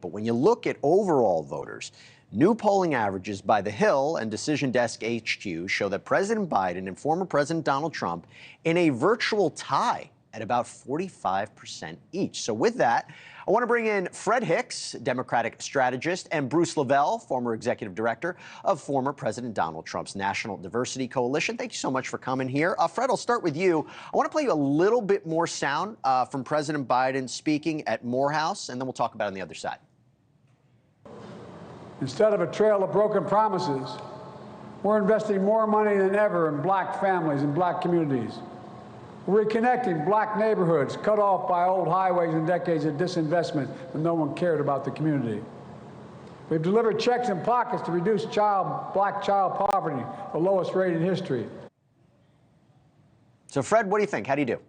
But when you look at overall voters, new polling averages by The Hill and Decision Desk HQ show that President Biden and former President Donald Trump in a virtual tie at about 45% each. So with that, I want to bring in Fred Hicks, Democratic strategist, and Bruce Levell, former executive director of former President Donald Trump's National Diversity Coalition. Thank you so much for coming here. Fred, I'll start with you. I want to play you a little bit more sound from President Biden speaking at Morehouse, and then we'll talk about it on the other side. Instead of a trail of broken promises, we're investing more money than ever in black families and black communities. We're reconnecting black neighborhoods cut off by old highways and decades of disinvestment when no one cared about the community. We've delivered checks in pockets to reduce black child poverty, the lowest rate in history. So, Fred, what do you think? How do you do?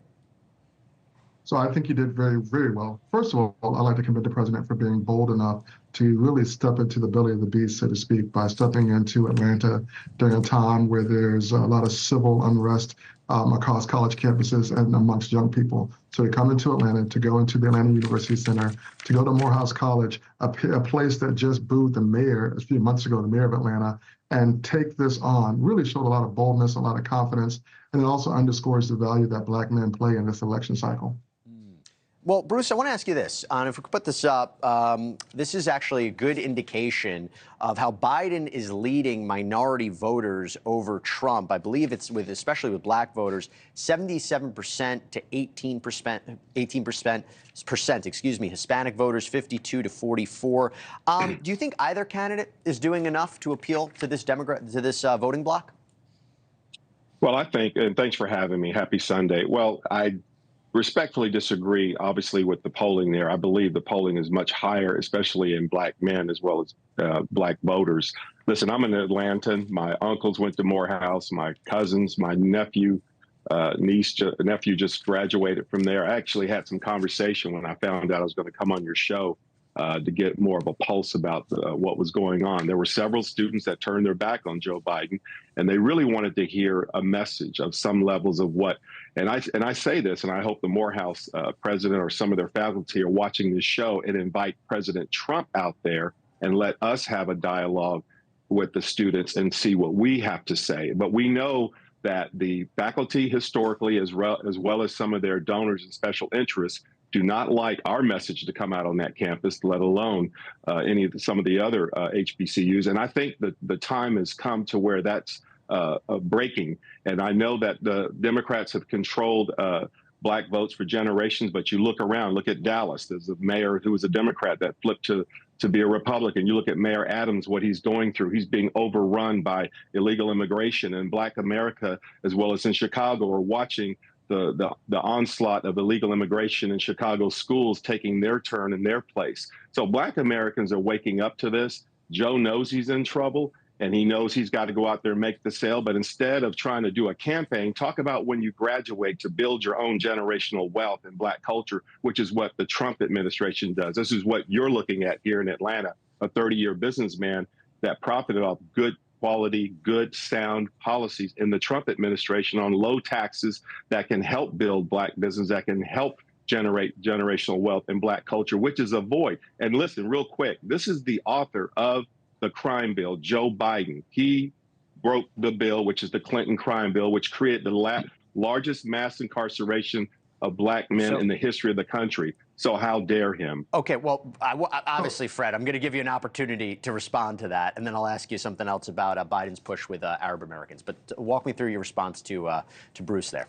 So I think you did very, very well. First of all, I'd like to commend the president for being bold enough to really step into the belly of the beast, so to speak, by stepping into Atlanta during a time where there's a lot of civil unrest across college campuses and amongst young people. So to come into Atlanta, to go into the Atlanta University Center, to go to Morehouse College, a place that just booed the mayor a few months ago, the mayor of Atlanta, and take this on, really showed a lot of boldness, a lot of confidence, and it also underscores the value that black men play in this election cycle. Well, Bruce, I want to ask you this. If we could put this up, this is actually a good indication of how Biden is leading minority voters over Trump. I believe it's especially with black voters, 77% to 18%, excuse me, Hispanic voters, 52 to 44. Do you think either candidate is doing enough to appeal to this voting bloc? Well, I think, and thanks for having me. Happy Sunday. Well, I respectfully disagree, obviously, with the polling there. I believe the polling is much higher, especially in black men as well as black voters. Listen, I'm an Atlantan. My uncles went to Morehouse, my cousins, my nephew just graduated from there. I actually had some conversation when I found out I was going to come on your show to get more of a pulse about what was going on. There were several students that turned their back on Joe Biden, and they really wanted to hear a message of some levels of what. And I say this, and I hope the Morehouse president or some of their faculty are watching this show and invite President Trump out there and let us have a dialogue with the students and see what we have to say. But we know that the faculty historically, as well as some of their donors and special interests, do not like our message to come out on that campus, let alone some of the other HBCUs. And I think that the time has come to where that's breaking. And I know that the Democrats have controlled black votes for generations, but you look around, look at Dallas. There's a mayor who was a Democrat that flipped to be a Republican. You look at Mayor Adams, what he's going through. He's being overrun by illegal immigration, and Black America, as well as in Chicago, are watching the onslaught of illegal immigration in Chicago schools taking their turn in their place. So black Americans are waking up to this. Joe knows he's in trouble, and he knows he's got to go out there and make the sale. But instead of trying to do a campaign, talk about when you graduate to build your own generational wealth in black culture, which is what the Trump administration does. This is what you're looking at here in Atlanta, a 30-year businessman that profited off good quality, good, sound policies in the Trump administration on low taxes that can help build black business, that can help generate generational wealth in black culture, which is a void. And listen, real quick, this is the author of the crime bill, Joe Biden. He broke the bill, which is the Clinton crime bill, which created the largest mass incarceration of black men in the history of the country. So how dare him? Okay, well, obviously, Fred, I'm going to give you an opportunity to respond to that, and then I'll ask you something else about Biden's push with Arab Americans. But walk me through your response to Bruce there.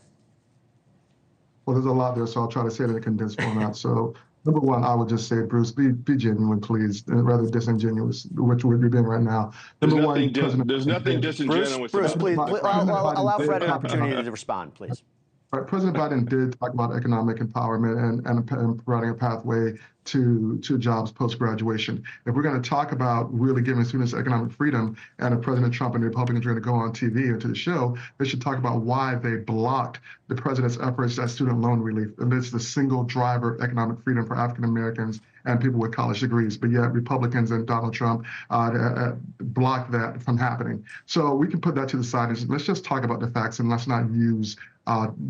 Well, there's a lot there, so I'll try to say it in a condensed format. So, number one, I would just say, Bruce, be genuine, please, and rather disingenuous, which you're being right now. There's nothing disingenuous. Bruce, please, allow Fred an opportunity to respond, please. Right. President Biden did talk about economic empowerment and providing a pathway to jobs post-graduation. If we're going to talk about really giving students economic freedom, and if President Trump and the Republicans are going to go on TV or to the show, they should talk about why they blocked the president's efforts at student loan relief. And it's the single driver of economic freedom for African Americans and people with college degrees. But yet Republicans and Donald Trump blocked that from happening. So we can put that to the side and let's just talk about the facts and let's not use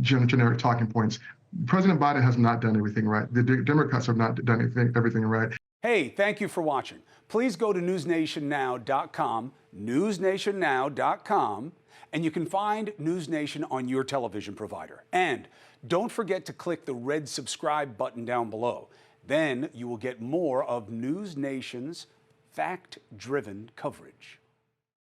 generic talking points. President Biden has not done everything right. The Democrats have not done everything right. Hey, thank you for watching. Please go to newsnationnow.com, newsnationnow.com, and you can find News Nation on your television provider. And don't forget to click the red subscribe button down below. Then you will get more of News Nation's fact-driven coverage.